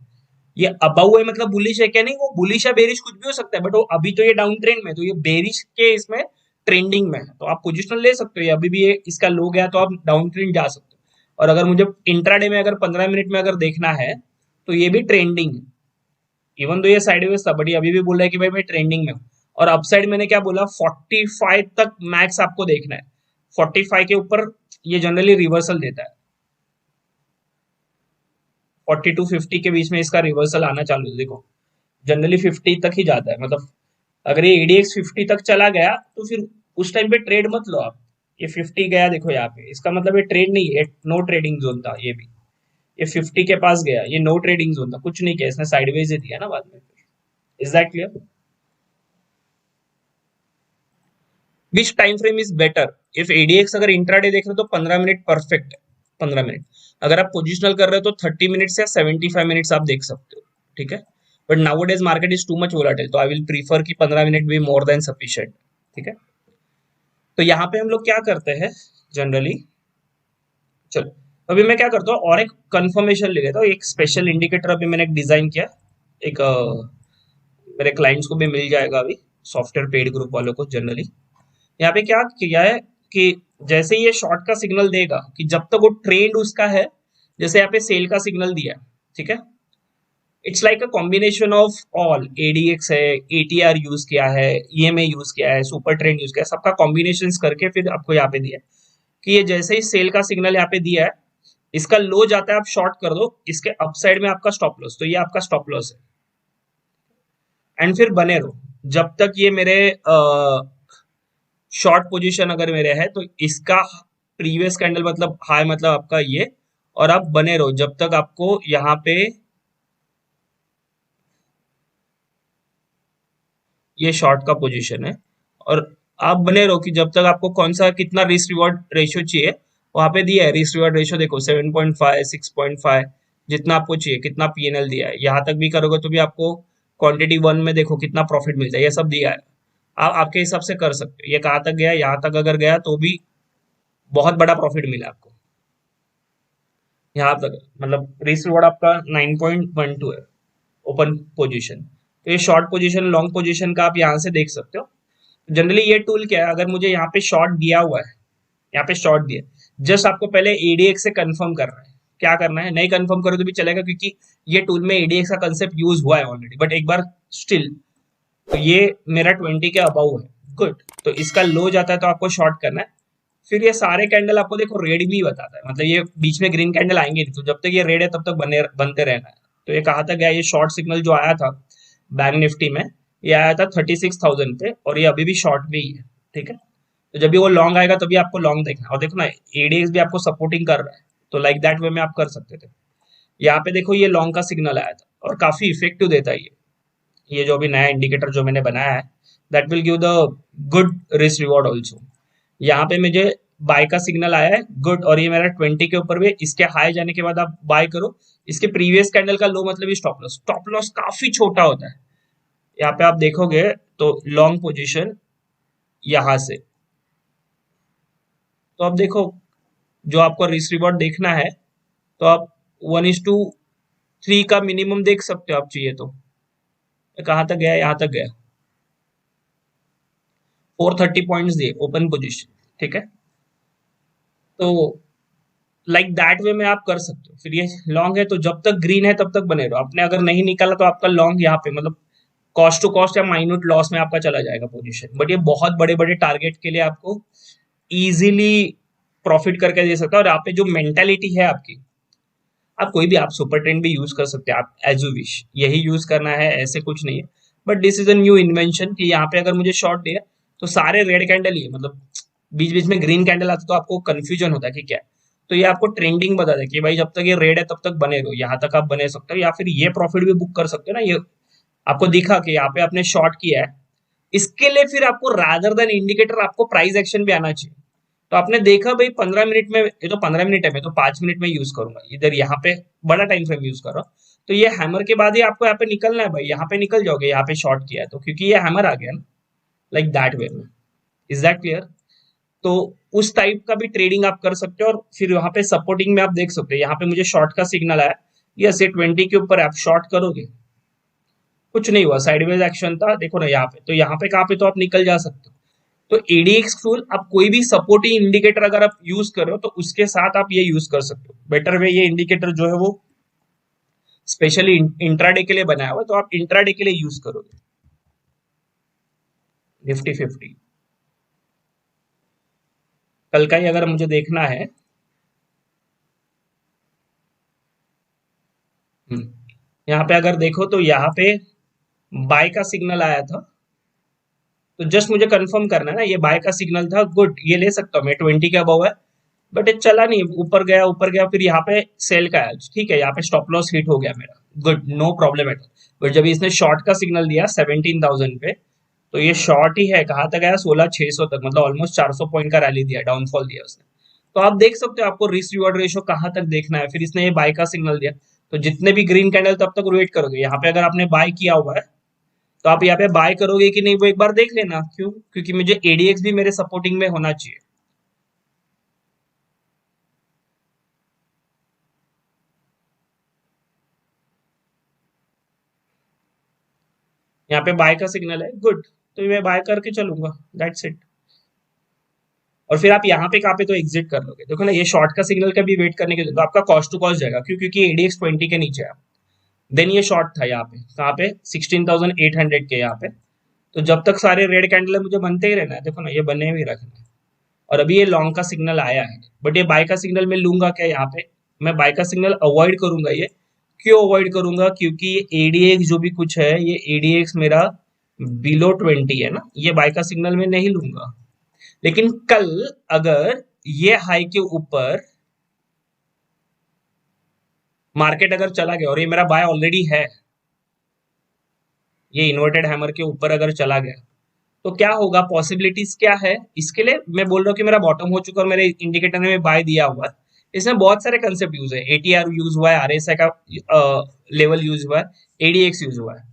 ये अबव है मतलब बुलिश है क्या? नहीं, वो बुलिश या बेरिश कुछ भी हो सकता है, बट वो अभी तो ये डाउन ट्रेंड में, तो ये बेरिश के इसमें ट्रेंडिंग में है, तो आप पोजिशनल ले सकते हो। ये अभी भी ये इसका लो गया तो आप डाउन ट्रेंड जा सकते हो। और अगर मुझे इंट्राडे में अगर 15 मिनट में अगर देखना है, तो ये भी ट्रेंडिंग है। इवन तो ये साइडवेज था, बट ये अभी भी बोल रहा है कि भाई मैं ट्रेंडिंग में हूँ। और अपसाइड मैंने क्या बोला, 45 तक मैक्स आपको देखना है। 45 के ऊपर ये जनरली रिवर्सल देता है। 40 to 50 के बीच में इसका रिवर्सल आना चालू है। देखो जनरली 50 तक ही जाता है, मतलब अगर ये एडीएक्स 50 तक चला गया तो फिर उस टाइम पे ट्रेड मत लो आप। ये 50 गया देखो यहाँ पे, इसका मतलब ये ट्रेड नहीं है, नो ट्रेडिंग जोन था ये भी। ये 50 के पास गया, ये नो ट्रेडिंग जोन था, कुछ नहीं किया इसने, साइडवेज ही दिया ना बाद में। Is that clear? Which time frame is better? If ADX अगर इंट्राडे देख रहे हो तो 15 मिनट परफेक्ट है। 15 मिनट। अगर आप पोजिशनल कर रहे हो तो 30 मिनट्स या 75 मिनट्स आप देख सकते हो। ठीक है, but now days market is too much volatile, तो आई विल प्रीफर कि 15 मिनट भी मोर देन सफिशिएंट। ठीक है, तो यहाँ पे हम लोग क्या करते हैं जनरली, चलो अभी मैं क्या करता हूँ और एक कंफर्मेशन ले लेता हूँ। एक स्पेशल इंडिकेटर अभी मैंने डिजाइन किया, एक मेरे क्लाइंट्स को भी मिल जाएगा अभी, सॉफ्टवेयर पेड ग्रुप वालों को जनरली। यहाँ पे क्या किया है कि जैसे ये शॉर्ट का सिग्नल देगा कि जब तक वो ट्रेंड उसका है, जैसे यहाँ पे सेल का सिग्नल दिया है, ठीक है, it's like a combination of all, ADX है, एटीआर यूज किया है, ईएमए यूज किया है, सुपर ट्रेंड यूज किया है, सबका कॉम्बिनेशन करके फिर आपको यहाँ पे दिया है कि ये जैसे ही सेल का सिग्नल यहाँ पे दिया है, इसका लो जाता है आप शॉर्ट कर दो, इसके अपसाइड में आपका स्टॉप लॉस, तो ये आपका स्टॉप लॉस है। एंड फिर बने रहो जब तक ये मेरे शॉर्ट पोजीशन अगर मेरे है तो इसका प्रीवियस कैंडल मतलब हाई मतलब आपका ये, और आप बने रहो जब तक आपको यहाँ पे ये शॉर्ट का पोजीशन है, और आप बने रहो कि जब तक आपको कौन सा कितना रिस्क रिवॉर्ड रेशियो चाहिए, वहां पे दिया है रिस्क रिवॉर्ड रेशियो, देखो 7.5 6.5, जितना आपको चाहिए, कितना पीएनएल दिया है, यहाँ तक भी करोगे तो भी आपको क्वांटिटी वन में देखो कितना प्रॉफिट मिलता है, ये सब दिया है। आप आपके हिसाब से कर सकते हो, ये कहाँ तक गया, यहाँ तक अगर गया तो भी बहुत बड़ा प्रॉफिट मिला आपको। यहाँ तक मतलब रिस्क रिवॉर्ड आपका 9.12 है ओपन पोजीशन। तो ये शॉर्ट पोजीशन लॉन्ग पोजीशन का आप यहाँ से देख सकते हो। जनरली ये टूल क्या है, अगर मुझे यहाँ पे शॉर्ट दिया हुआ है, यहाँ पे शॉर्ट दिया, जस्ट आपको पहले एडीएक्स से कंफर्म करना है। क्या करना है, नहीं कंफर्म करो तो भी चलेगा, क्योंकि ये टूल में एडीएक्स का कंसेप्ट यूज हुआ है ऑलरेडी, बट एक बार स्टिल, तो ये मेरा 20 के अबाउ है, गुड। तो इसका लो जाता है तो आपको शॉर्ट करना है। फिर ये सारे कैंडल आपको देखो रेड भी बताता है, मतलब ये बीच में ग्रीन कैंडल आएंगे नहीं, तो जब तक ये रेड है तब तक बनते रहना है। तो ये कहाँ तक गया, ये शॉर्ट सिग्नल जो आया था बैंक निफ्टी में, ये आया था 36,000 पे, और ये अभी भी शॉर्ट पे ही है। ठीक है, तो जब भी वो लॉन्ग आएगा तभी आपको लॉन्ग देखना है। और देखो ना, एडीएक्स भी आपको सपोर्टिंग कर रहा है, तो लाइक दैट वे में आप कर सकते थे। यहाँ पे देखो ये लॉन्ग का सिग्नल आया था और काफी इफेक्टिव देता है ये जो अभी नया इंडिकेटर जो मैंने बनाया है, that will give the good risk reward also. यहाँ पे मुझे बाय का सिग्नल आया है, गुड, और ये मेरा 20 के ऊपर भी, इसके हाई जाने के बाद आप बाय करो। इसके प्रीवियस कैंडल का लो मतलब स्टॉप लॉस, स्टॉप लॉस काफी छोटा होता है। यहाँ पे आप देखोगे तो लॉन्ग पोजीशन यहां से, तो आप देखो जो आपको रिस्क रिवॉर्ड देखना है, तो आप 1:3 का मिनिमम देख सकते हो आप चाहिए तो। कहाँ तक गया, यहाँ तक गया, 430 पॉइंट्स दिए ओपन पोजीशन। ठीक है, तो लाइक दैट वे में आप कर सकते हो। फिर ये लॉन्ग है तो जब तक ग्रीन है तब तक बने रहो, आपने अगर नहीं निकाला तो आपका लॉन्ग यहाँ पे मतलब कॉस्ट टू कॉस्ट या माइन्यूट लॉस में आपका चला जाएगा पोजीशन। बट ये बहुत बड़े बड़े टारगेट के लिए आपको इजीली प्रॉफिट करके दे सकता है। और यहाँ पे जो मेंटेलिटी है आपकी, आप कोई भी, आप सुपर ट्रेंड भी यूज कर सकते हैं, आप एज यू विश, यही यूज करना है ऐसे कुछ नहीं है। But this is a new invention कि यहाँ पे अगर मुझे शॉर्ट दिया तो सारे रेड कैंडल ही है, मतलब बीच बीच में ग्रीन कैंडल आता है तो आपको कंफ्यूजन होता है कि क्या है। तो ये आपको ट्रेंडिंग बता दे कि भाई जब तक ये रेड है तब तक बने रहो, यहाँ तक आप बने सकते हो, या फिर ये प्रॉफिट भी बुक कर सकते हो ना। ये आपको दिखा कि यहाँ पे आपने शॉर्ट किया है, इसके लिए फिर आपको रादर देन इंडिकेटर आपको प्राइस एक्शन भी आना चाहिए। तो आपने देखा भाई 15 मिनट में, ये तो 15 मिनट है, मैं तो 5 मिनट में यूज करूंगा, इधर यहाँ पे बड़ा टाइम फ्रेम यूज कर रहा हूँ। तो ये हैमर के बाद ही आपको यहाँ पे निकलना है भाई, यहाँ पे निकल जाओगे, यहाँ पे शॉर्ट किया है तो, क्योंकि ये हैमर आ गया ना, लाइक दैट वे में। Is that clear? तो उस टाइप का भी ट्रेडिंग आप कर सकते हो। और फिर वहां पे सपोर्टिंग में आप देख सकते हो, यहाँ पे मुझे शॉर्ट का सिग्नल आया, यस ये 20 के ऊपर आप शॉर्ट करोगे, कुछ नहीं हुआ, साइडवेज एक्शन था, देखो ना यहाँ पे, तो यहाँ पे कहाँ पे तो आप निकल जा सकते हो। तो एडीएक्स टूल, आप कोई भी सपोर्टिंग इंडिकेटर अगर आप यूज कर रहे हो तो उसके साथ आप ये यूज कर सकते हो। बेटर वे ये इंडिकेटर जो है वो स्पेशली इंट्राडे के लिए बनाया हुआ है, तो आप इंट्राडे के लिए यूज करोगे। निफ्टी 50 कल का ही अगर मुझे देखना है, यहाँ पे अगर देखो तो यहाँ पे बाय का सिग्नल आया था, तो जस्ट मुझे कंफर्म करना है ना, ये बाय का सिग्नल था, गुड, ये ले सकता हूँ मैं, 20 के अबव है, बट ये चला नहीं, ऊपर गया, फिर यहाँ पे सेल का आया, ठीक है, यहाँ पे स्टॉप लॉस हिट हो गया मेरा, good, no problem at all. But जब इसने शॉर्ट का सिग्नल दिया 17,000 पे, तो ये शॉर्ट ही है, कहाँ तक आया, 16,600 तक, मतलब ऑलमोस्ट 400 पॉइंट का रैली दिया, डाउनफॉल दिया उसने। तो आप देख सकते हो आपको रिस्क रिवॉर्ड रेशो कहाँ तक देखना है। फिर इसने ये बाय का सिग्नल दिया, तो जितने भी ग्रीन कैंडल तब तक वेट करोगे। यहाँ पे अगर आपने बाय किया हुआ है तो आप यहाँ पे बाय करोगे कि नहीं वो एक बार देख लेना, क्यों, क्योंकि मुझे एडीएक्स भी मेरे सपोर्टिंग में होना चाहिए। यहाँ पे बाय का सिग्नल है, गुड, तो मैं बाय करके चलूंगा, दैट्स इट। और फिर आप यहाँ पे कहाँ पे तो एग्जिट कर लोगे, देखो ना, ये शॉर्ट का सिग्नल का भी वेट करने के लिए तो आपका कॉस्ट टू कॉस्ट जाएगा, क्यों, क्योंकि एडीएक्स 20 के नीचे है। देन ये शॉर्ट था यहाँ पे, कहाँ पे, 16,800 के यहाँ पे। तो जब तक सारे रेड कैंडल है मुझे बनते ही रहना है, देखो ना, ये बने हुए रखना है। और अभी ये लॉन्ग का सिग्नल आया है, बट ये बाय का सिग्नल मैं लूंगा क्या यहाँ पे, मैं बाय का सिग्नल अवॉइड करूंगा। ये क्यों अवॉइड करूंगा, क्योंकि ये एडीएक्स जो भी कुछ है, ये एडीएक्स मेरा बिलो 20 है ना, ये बाय का सिग्नल मैं नहीं लूंगा। लेकिन कल अगर ये हाई के ऊपर मार्केट अगर चला गया, और ये मेरा बाय ऑलरेडी है, ये इन्वर्टेड हैमर के ऊपर अगर चला गया, तो क्या होगा, पॉसिबिलिटीज क्या है, इसके लिए मैं बोल रहा हूँ कि मेरा बॉटम हो चुका और मेरे इंडिकेटर ने बाय दिया हुआ है। इसमें बहुत सारे कंसेप्ट यूज है, एटीआर यूज हुआ है, आरएसआई का लेवल यूज हुआ है, एडीएक्स यूज हुआ है।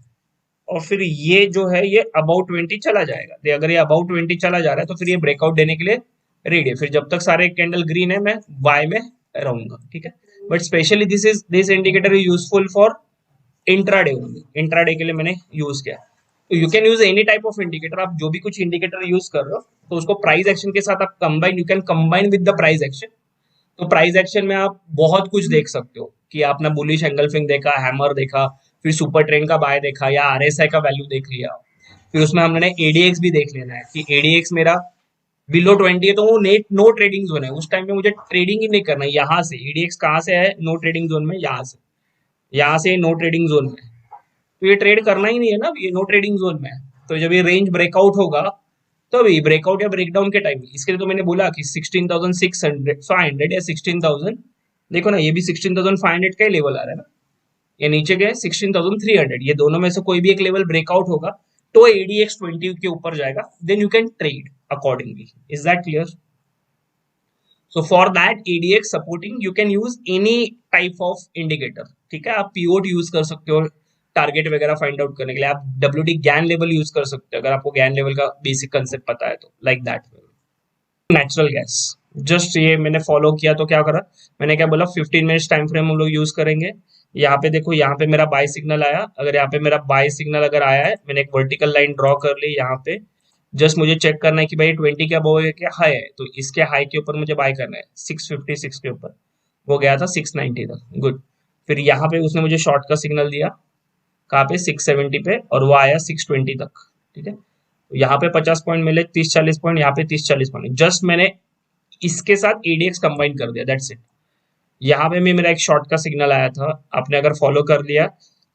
और फिर ये जो है ये अबाउट 20 चला जाएगा, अगर ये अबाउट 20 चला जा रहा है तो फिर ये ब्रेकआउट देने के लिए रेडी है। फिर जब तक सारे कैंडल ग्रीन है मैं बाय में रहूंगा, ठीक है। But specially this indicator is useful for intraday only, intraday के लिए मैंने यूज किया। तो you can use any type of indicator, आप जो भी कुछ इंडिकेटर यूज कर रहे हो तो उसको प्राइस एक्शन के साथ आप combine, you can combine with the price action. तो प्राइस एक्शन में आप बहुत कुछ देख सकते हो कि आपने बुलिश एंगल्फिंग देखा, हैमर देखा, फिर सुपर ट्रेंड का बाय देखा, या आरएसआई का वैल्यू देख लिया। फिर उसमें हमने एडीएक्स भी देख लेना है कि एडीएक्स मेरा बिलो 20 है तो वो नेट नो ट्रेडिंग जोन है, उस टाइम पे मुझे ट्रेडिंग ही नहीं करना है। यहाँ से एडीएक्स कहाँ से है, नो ट्रेडिंग जोन में, यहाँ से नो ट्रेडिंग जोन में, तो ये ट्रेड करना ही नहीं है ना, ये नो ट्रेडिंग जोन में है। तो जब ये रेंज ब्रेकआउट होगा तो अभी ब्रेकआउट या ब्रेकडाउन के टाइम, इसके लिए तो मैंने बोला कि 16,600 या 16,000, देखो ना, ये भी 16,500 का ही लेवल आ रहा है ना, ये नीचे गए 16,300, ये दोनों में से कोई भी एक लेवल ब्रेकआउट होगा तो एडीएक्स 20 के ऊपर जाएगा, then you can trade accordingly. Is that clear? So for that ADX supporting you can use any type of indicator, ठीक है। आप पीओट यूज कर सकते हो टारगेट वगैरह फाइंड आउट करने के लिए, आप डब्ल्यूडी गैन लेवल यूज कर सकते हो अगर आपको गैन लेवल का बेसिक कंसेप्ट पता है तो, like that. Natural gas, just ये मैंने फॉलो किया तो क्या करा, मैंने क्या बोला, 15 मिनट्स टाइम फ्रेम हम लोग यूज करेंगे। यहाँ पे देखो, यहाँ पे मेरा बाय सिग्नल आया, अगर यहाँ पे मेरा बाय सिग्नल अगर आया है, मैंने एक वर्टिकल लाइन ड्रॉ कर ली यहाँ पे। जस्ट मुझे चेक करना है कि भाई 20 के अबव क्या हाई है, तो इसके हाई के ऊपर मुझे बाय करना है 656 के ऊपर, वो गया था 690 तक, गुड। फिर यहाँ पे उसने मुझे शॉर्ट का सिग्नल दिया, कहाँ पे, 670 पे, और वो आया 620 तक, ठीक है। तो यहाँ पे 50 पॉइंट मिले, 30-40 पॉइंट, यहाँ पे 30-40 पॉइंट, जस्ट मैंने इसके साथ एडीएक्स कंबाइन कर दिया, दैट्स इट। यहाँ पे भी मेरा एक शॉर्ट का सिग्नल आया था, आपने अगर फॉलो कर लिया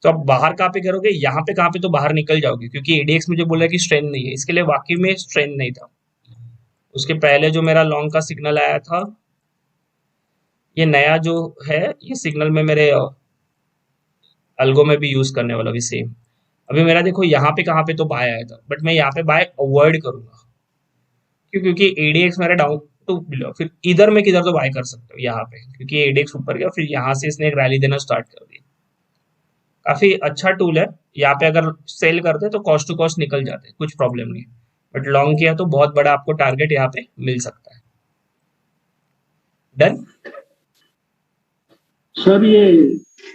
तो आप बाहर कहाँ पे करोगे, यहाँ पे कहाँ पे तो बाहर निकल जाओगे, क्योंकि एडीएक्स मुझे बोला कि स्ट्रेंथ नहीं है, इसके लिए वाकई में स्ट्रेंथ नहीं था। उसके पहले जो मेरा लॉन्ग का सिग्नल आया था, ये नया जो है, ये सिग्नल में मेरे अल्गो में भी यूज करने वाला भी सेम। अभी मेरा देखो यहाँ पे कहाँ पे तो बाय आया था, बट मैं यहाँ पे बाय अवॉइड करूंगा। क्यों? क्योंकि एडीएक्स मेरा डाउन टू बिलो, फिर इधर में किधर तो बाय कर सकते हो यहाँ पे, क्योंकि एडीएक्स ऊपर गया, फिर यहाँ से इसने एक रैली देना स्टार्ट कर दिया। काफी अच्छा टूल है। यहाँ पे अगर सेल करते तो कॉस्ट टू कॉस्ट निकल जाते, कुछ प्रॉब्लम नहीं। बट लॉन्ग किया तो बहुत बड़ा आपको टारगेट यहाँ पे मिल सकता है। डन। सर ये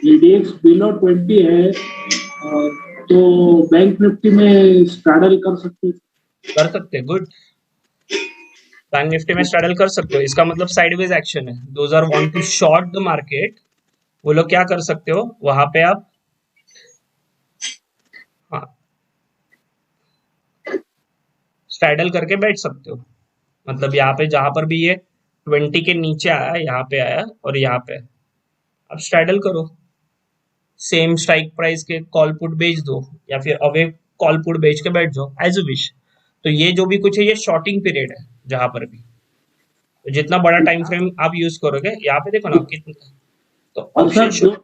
एडीएक्स बिलो 20 है, तो बैंक निफ्टी में स्ट्रैडल कर सकते गुड। बैंक निफ्टी में स्ट्रैडल कर सकते हो, इसका मतलब साइडवेज एक्शन है। Those are want to short the market, वो लोग क्या कर सकते हो, वहां पे आप हाँ स्ट्रैडल करके बैठ सकते हो। मतलब यहाँ पे जहां पर भी ये 20 के नीचे आया, यहाँ पे आया और यहाँ पे, अब स्ट्रैडल करो, सेम स्ट्राइक प्राइस के कॉल पुट बेच दो, या फिर अवे कॉल पुट बेच के बैठ जाओ, एज अ विश। तो ये जो भी कुछ है, ये शॉर्टिंग पीरियड है जहां पर भी। तो जितना बड़ा टाइम फ्रेम आप यूज करोगे, यहाँ पे देखो ना कितना, तो और ऑप्शन सर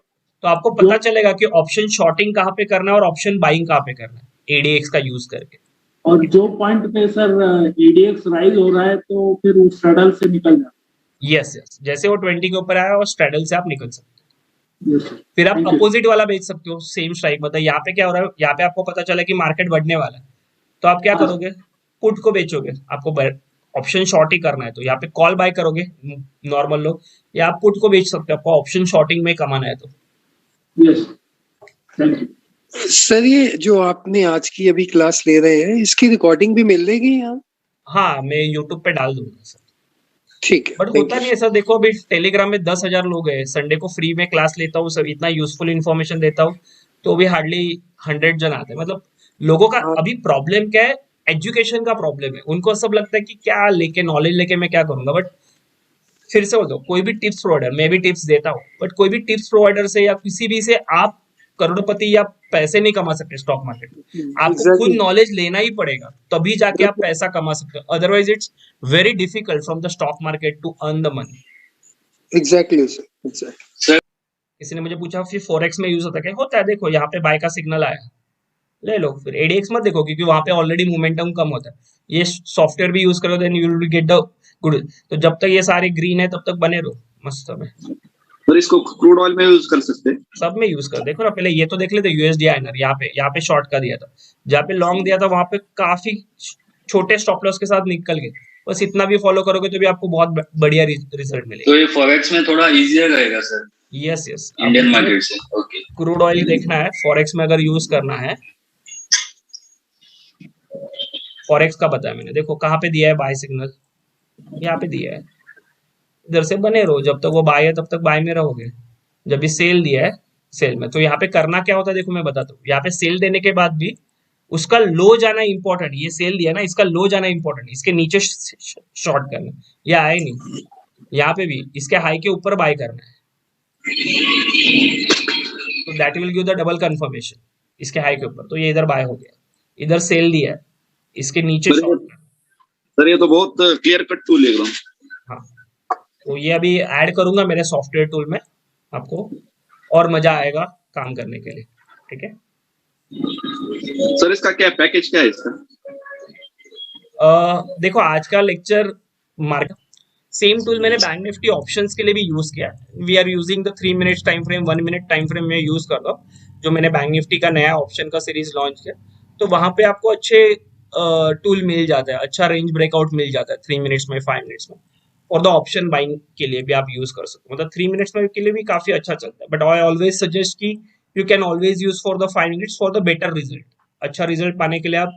तो आपको पता चलेगा कि ऑप्शन शॉर्टिंग कहाँ पे करना है और ऑप्शन बाइंग कहाँ पे करना है, एडीएक्स का यूज करके। और जो पॉइंट पे सर एडीएक्स राइज हो रहा है तो फिर उस स्ट्रैडल से निकल जाए। यस यस, जैसे वो 20 के ऊपर आया और स्ट्रैडल से आप निकल सकते हो। यस सर, फिर आप थैंक यू। अपोजिट वाला बेच सकते हो, सेम स्ट्राइक। मतलब यहाँ पे क्या हो रहा है, यहाँ पे आपको पता चला कि मार्केट बढ़ने वाला है, तो आप क्या हाँ करोगे, पुट को बेचोगे। आपको ऑप्शन शॉर्ट ही करना है, तो यहाँ पे कॉल बाय करोगे नॉर्मल लोग, या आप पुट को बेच सकते हो, आपको ऑप्शन शॉर्टिंग में कमाना है तो। Yes, thank you. सर ये जो आपने आज की अभी क्लास ले रहे हैं, इसकी रिकॉर्डिंग भी मिल रहेगी यहाँ? हाँ, मैं यूट्यूब पे डाल दूंगा सर। ठीक है, बट थैंक होता यू। नहीं है सर, देखो अभी टेलीग्राम में 10,000 लोग हैं, संडे को फ्री में क्लास लेता हूँ, सब इतना यूजफुल इन्फॉर्मेशन देता हूँ, तो भी हार्डली 100 जन आते हैं। मतलब लोगों का हाँ, अभी प्रॉब्लम क्या है, एजुकेशन का प्रॉब्लम है। उनको सब लगता है कि क्या लेके, नॉलेज लेके मैं क्या करूंगा। बट फिर से बोलता हूँ, कोई भी टिप्स प्रोवाइडर, मैं भी टिप्स देता हूँ, बट कोई भी टिप्स प्रोवाइडर से या किसी भी से आप करोड़पति या पैसे नहीं कमा सकते स्टॉक मार्केट में। आपको खुद एग्जैक्टली नॉलेज लेना ही पड़ेगा, तभी जाके आप पैसा कमा सकते हो। Otherwise it's very difficult from the stock market to earn the money. Exactly sir, exactly. किसी ने मुझे पूछा फिर फॉरेक्स में यूज होता है क्या? होता है। देखो यहाँ पे बाय का सिग्नल आया, ले लो। फिर एडीएक्स मत देखो, क्योंकि वहां पे ऑलरेडी मोमेंटम कम होता है। ये सॉफ्टवेयर भी यूज करो, then you will get the good. तो जब तक ये सारे ग्रीन है, तब तक बने रहो मस्त में। सर इसको क्रूड ऑयल में यूज कर सकते हैं? सब में यूज कर, देखो ना, पहले ये तो देख लेते यूएसडी आइनर। यहाँ पे शॉर्ट का दिया था, जहाँ पे लॉन्ग दिया था वहां पे काफी छोटे स्टॉप लॉस के साथ निकल गए। बस इतना भी फॉलो करोगे तो भी आपको बहुत बढ़िया रिजल्ट मिलेगा। तो ये फॉरेक्स में थोड़ा इजियर रहेगा sir, yes yes, Indian market से। ओके, क्रूड ऑयल देखना है, फॉरेक्स में अगर यूज करना है। फॉरेक्स का बताया मैंने, देखो कहाँ पे दिया है बाय सिग्नल, यहाँ पे दिया है। इधर से बने रहो, जब तक वो बाय है तब तक बाय में रहोगे। जब भी सेल दिया है, सेल में, तो यहाँ पे करना क्या होता है, देखो मैं बताता हूँ। यहाँ पे सेल देने के बाद भी उसका लो जाना इंपॉर्टेंट। ये सेल दिया ना, इसका लो जाना इंपॉर्टेंट, इसके नीचे शॉर्ट करना। ये आए नहीं, यहाँ पे भी इसके हाई के ऊपर बाय करना है, तो that will give the double confirmation. इसके हाई के ऊपर, तो ये इधर बाय हो गया। इधर सेल दिया है, इसके नीचे शॉर्ट करना। सर ये तो बहुत क्लियर कट टूल है एकदम। हाँ, तो ये अभी ऐड करूंगा मेरे सॉफ्टवेयर टूल में, आपको और मजा आएगा काम करने के लिए। ठीक है सर, इसका क्या पैकेज क्या है इसका? देखो आज का लेक्चर मार्केट, सेम टूल मैंने बैंक निफ्टी ऑप्शंस के लिए भी यूज किया है। We are using the 3 minute time frame, 1 minute time frame में यूज कर दो, जो मैंने बैंक निफ्टी का नया ऑप्शन का सीरीज लॉन्च किया। तो वहां पे आपको अच्छे टूल मिल जाता है, अच्छा रेंज ब्रेकआउट मिल जाता है 3 मिनट्स में, 5 मिनट्स में। और द ऑप्शन बाइंग के लिए भी आप यूज कर सकते हो, मतलब 3 मिनट्स में के लिए भी काफी अच्छा चलता है। बट आई ऑलवेज सजेस्ट कि you can always use for the 5 minutes for the better result. अच्छा रिजल्ट पाने के लिए आप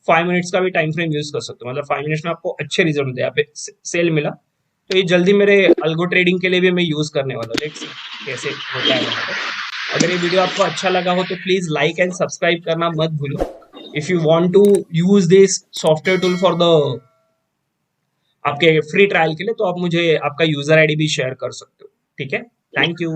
5 मिनट्स का भी टाइम फ्रेम यूज कर सकते हो, मतलब 5 मिनट्स में आपको अच्छे रिजल्ट मिलते हैं। यहाँ पे सेल मिला, तो ये जल्दी मेरे अल्गो ट्रेडिंग के लिए भी मैं यूज करने वाला हूँ। लेट्स सी कैसे होता है वहाँ पे। अगर ये वीडियो आपको अच्छा लगा हो तो प्लीज लाइक एंड सब्सक्राइब करना मत भूलो। If you want to use this software tool for the आपके फ्री ट्रायल के लिए, तो आप मुझे आपका यूजर आईडी भी शेयर कर सकते हो। ठीक है, थैंक यू।